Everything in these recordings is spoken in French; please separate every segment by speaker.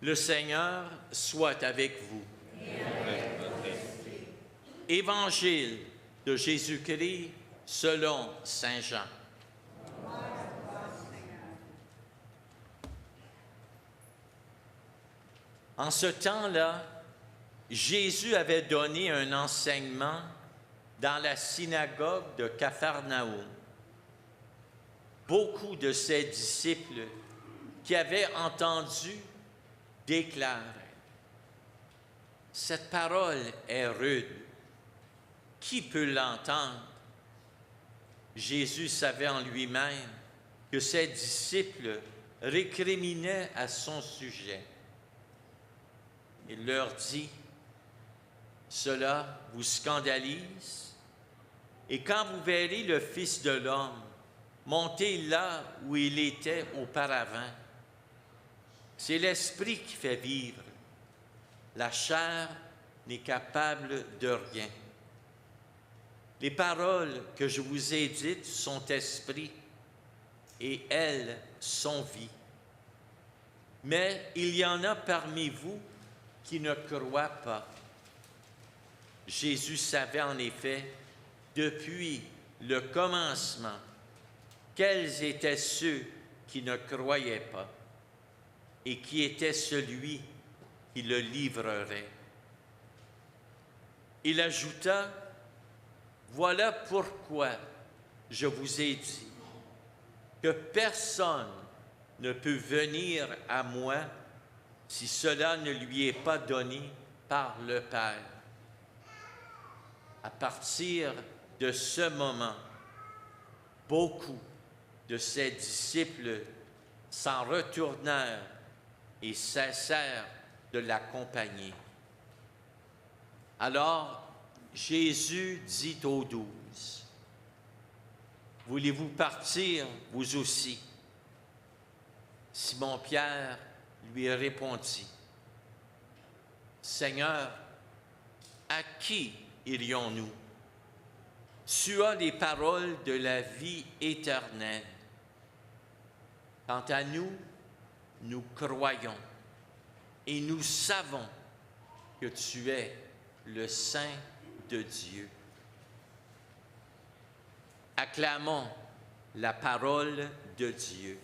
Speaker 1: Le Seigneur soit avec vous. Évangile de Jésus-Christ selon saint Jean. En ce temps-là, Jésus avait donné un enseignement dans la synagogue de Capharnaüm. Beaucoup de ses disciples qui avaient entendu déclarent: « Cette parole est rude. Qui peut l'entendre? » Jésus savait en lui-même que ses disciples récriminaient à son sujet. Il leur dit: « Cela vous scandalise? Et quand vous verrez le Fils de l'homme monter là où il était auparavant, c'est l'Esprit qui fait vivre. La chair n'est capable de rien. Les paroles que je vous ai dites sont esprit et elles sont vie. Mais il y en a parmi vous qui ne croient pas. » Jésus savait en effet, depuis le commencement, quels étaient ceux qui ne croyaient pas et qui était celui qui le livrerait. Il ajouta: « Voilà pourquoi je vous ai dit que personne ne peut venir à moi si cela ne lui est pas donné par le Père. » À partir de ce moment, beaucoup de ses disciples s'en retournèrent et cessèrent de l'accompagner. Alors Jésus dit aux 12, « Voulez-vous partir, vous aussi? » Simon-Pierre lui répondit, « Seigneur, à qui irions-nous? Tu as les paroles de la vie éternelle. Quant à nous, nous croyons et nous savons que tu es le Saint de Dieu. » Acclamons la parole de Dieu.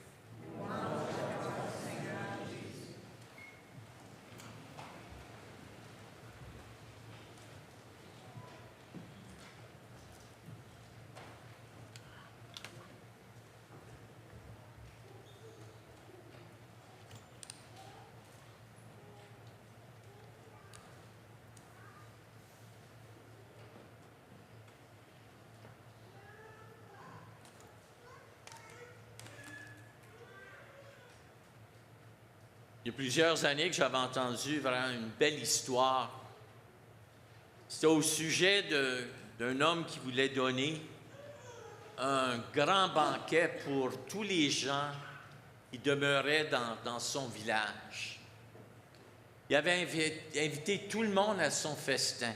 Speaker 1: Il y a plusieurs années que j'avais entendu vraiment une belle histoire. C'était au sujet d'un homme qui voulait donner un grand banquet pour tous les gens qui demeuraient dans son village. Il avait invité tout le monde à son festin.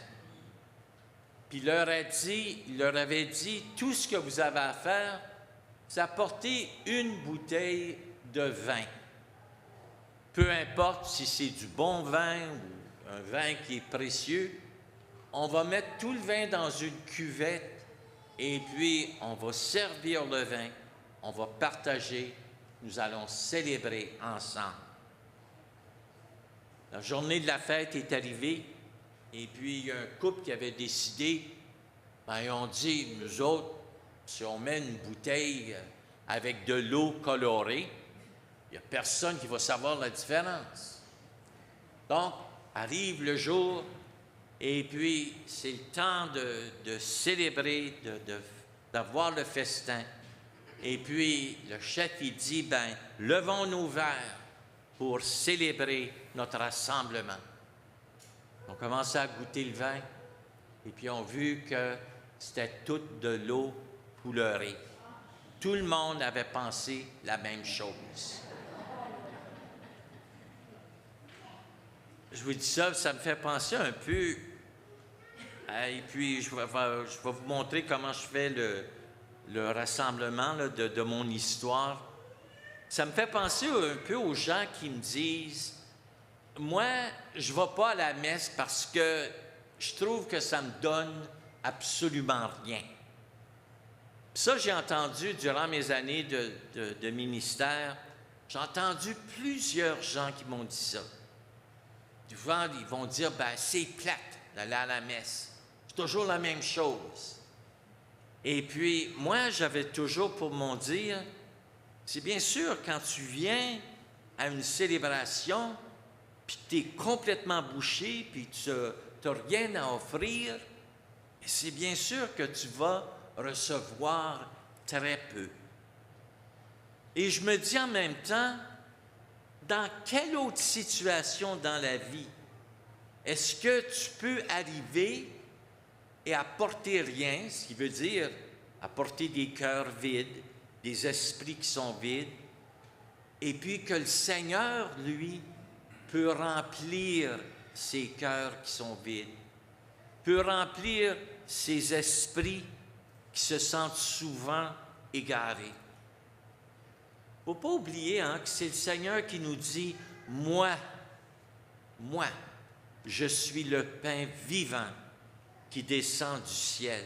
Speaker 1: Puis il leur avait dit, tout ce que vous avez à faire, c'est apporter une bouteille de vin. Peu importe si c'est du bon vin ou un vin qui est précieux, on va mettre tout le vin dans une cuvette et puis on va servir le vin, on va partager, nous allons célébrer ensemble. La journée de la fête est arrivée et puis il y a un couple qui avait décidé, ils ont dit, nous autres, si on met une bouteille avec de l'eau colorée, il n'y a personne qui va savoir la différence. Donc, arrive le jour, et puis c'est le temps de célébrer, d'avoir le festin. Et puis, le chef, il dit, levons nos verres pour célébrer notre rassemblement. On commençait à goûter le vin, et puis on a vu que c'était toute de l'eau couleurée. Tout le monde avait pensé la même chose. Je vous dis ça, ça me fait penser un peu, et puis je vais vous montrer comment je fais le rassemblement là, de mon histoire. Ça me fait penser un peu aux gens qui me disent, moi, je ne vais pas à la messe parce que je trouve que ça me donne absolument rien. Ça, j'ai entendu durant mes années de ministère, j'ai entendu plusieurs gens qui m'ont dit ça. Souvent, ils vont dire, ben c'est plate d'aller à la messe. C'est toujours la même chose. Et puis, moi, j'avais toujours pour m'en dire, c'est bien sûr, quand tu viens à une célébration, puis tu es complètement bouché, puis tu n'as rien à offrir, c'est bien sûr que tu vas recevoir très peu. Et je me dis en même temps, dans quelle autre situation dans la vie est-ce que tu peux arriver et apporter rien, ce qui veut dire apporter des cœurs vides, des esprits qui sont vides, et puis que le Seigneur, lui, peut remplir ces cœurs qui sont vides, peut remplir ces esprits qui se sentent souvent égarés. Il ne faut pas oublier que c'est le Seigneur qui nous dit « Moi, je suis le pain vivant qui descend du ciel.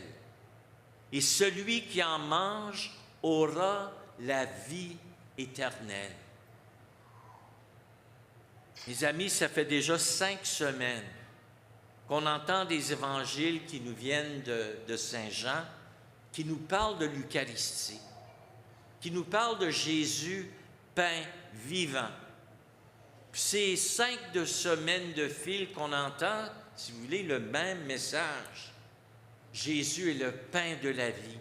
Speaker 1: Et celui qui en mange aura la vie éternelle. » Mes amis, ça fait déjà 5 semaines qu'on entend des évangiles qui nous viennent de Saint Jean, qui nous parlent de l'Eucharistie, qui nous parlent de Jésus, pain vivant. Puis c'est 5 semaines de fil qu'on entend, si vous voulez, le même message. Jésus est le pain de la vie.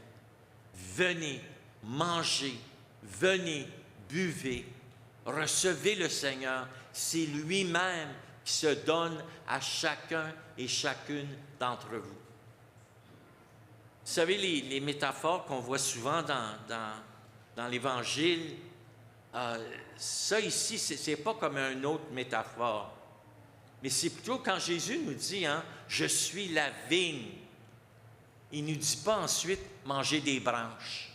Speaker 1: Venez, mangez, venez, buvez, recevez le Seigneur. C'est lui-même qui se donne à chacun et chacune d'entre vous. Vous savez, les métaphores qu'on voit souvent dans l'Évangile, ça ici, c'est pas comme une autre métaphore. Mais c'est plutôt quand Jésus nous dit « Je suis la vigne », il ne nous dit pas ensuite « manger des branches ».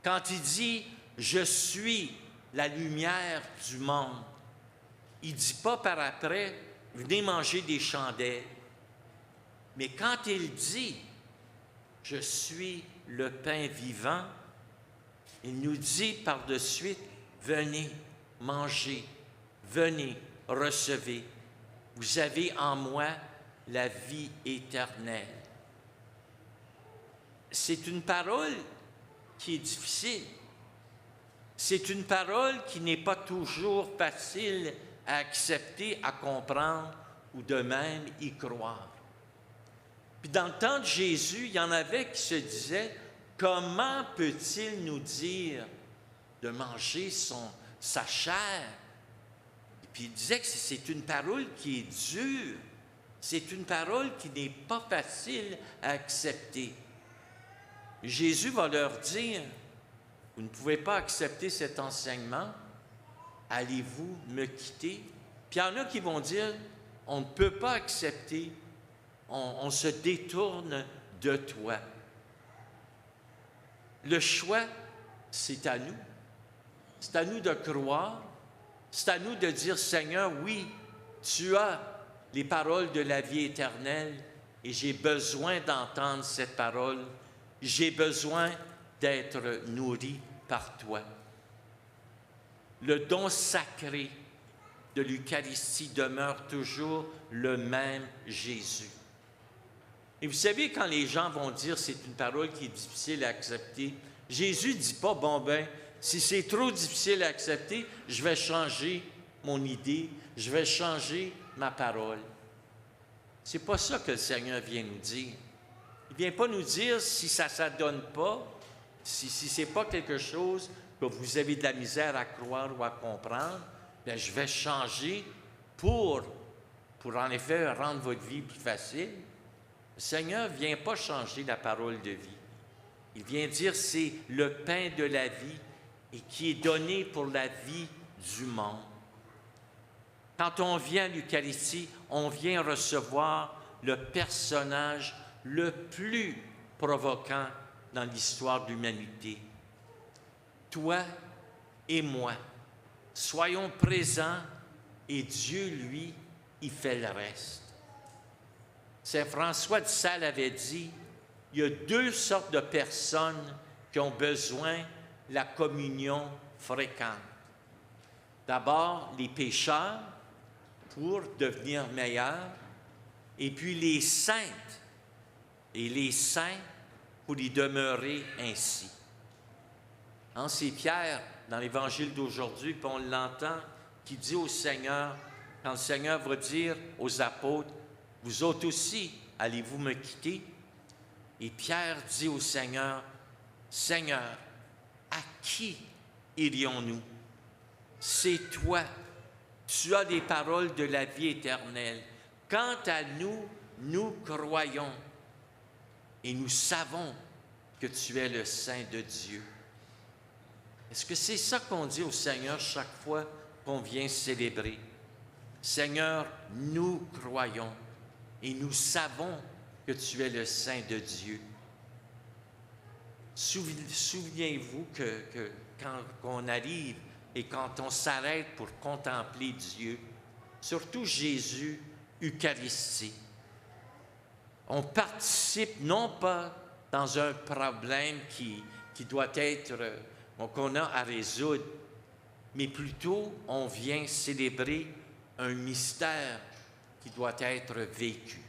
Speaker 1: Quand il dit « Je suis la lumière du monde », il ne dit pas par après « Venez manger des chandelles ». Mais quand il dit « Je suis le pain vivant », il nous dit par de suite « Venez, mangez, venez, recevez. Vous avez en moi la vie éternelle. » C'est une parole qui est difficile. C'est une parole qui n'est pas toujours facile à accepter, à comprendre ou de même y croire. Puis dans le temps de Jésus, il y en avait qui se disaient « Comment peut-il nous dire de manger sa chair? » Et puis il disait que c'est une parole qui est dure. C'est une parole qui n'est pas facile à accepter. Jésus va leur dire « Vous ne pouvez pas accepter cet enseignement, allez-vous me quitter? » Puis il y en a qui vont dire « On ne peut pas accepter, on se détourne de toi. » Le choix, c'est à nous. C'est à nous de croire. C'est à nous de dire, Seigneur, oui, tu as les paroles de la vie éternelle et j'ai besoin d'entendre cette parole. J'ai besoin d'être nourri par toi. Le don sacré de l'Eucharistie demeure toujours le même Jésus. Et vous savez, quand les gens vont dire c'est une parole qui est difficile à accepter, Jésus ne dit pas, bon ben, si c'est trop difficile à accepter, je vais changer mon idée, je vais changer ma parole. C'est pas ça que le Seigneur vient nous dire. Il ne vient pas nous dire si ça ne s'adonne pas, si ce n'est pas quelque chose que vous avez de la misère à croire ou à comprendre, bien, je vais changer pour en effet rendre votre vie plus facile. Le Seigneur ne vient pas changer la parole de vie. Il vient dire c'est le pain de la vie et qui est donné pour la vie du monde. Quand on vient à l'Eucharistie, on vient recevoir le personnage le plus provoquant dans l'histoire de l'humanité. Toi et moi, soyons présents et Dieu, lui, il fait le reste. Saint François de Sales avait dit, il y a deux sortes de personnes qui ont besoin de la communion fréquente. D'abord, les pécheurs, pour devenir meilleurs, et puis les saintes, et les saints, pour y demeurer ainsi. Hein, c'est Pierre, dans l'Évangile d'aujourd'hui, puis on l'entend, qui dit au Seigneur, quand le Seigneur va dire aux apôtres, « Vous autres aussi, allez-vous me quitter? » Et Pierre dit au Seigneur, « Seigneur, à qui irions-nous? C'est toi, tu as des paroles de la vie éternelle. Quant à nous, nous croyons et nous savons que tu es le Saint de Dieu. » Est-ce que c'est ça qu'on dit au Seigneur chaque fois qu'on vient célébrer? Seigneur, nous croyons et nous savons que tu es le Saint de Dieu. Souvenez-vous que quand on arrive et quand on s'arrête pour contempler Dieu, surtout Jésus, Eucharistie, on participe non pas dans un problème qui doit être, qu'on a à résoudre, mais plutôt on vient célébrer un mystère qui doit être vécu.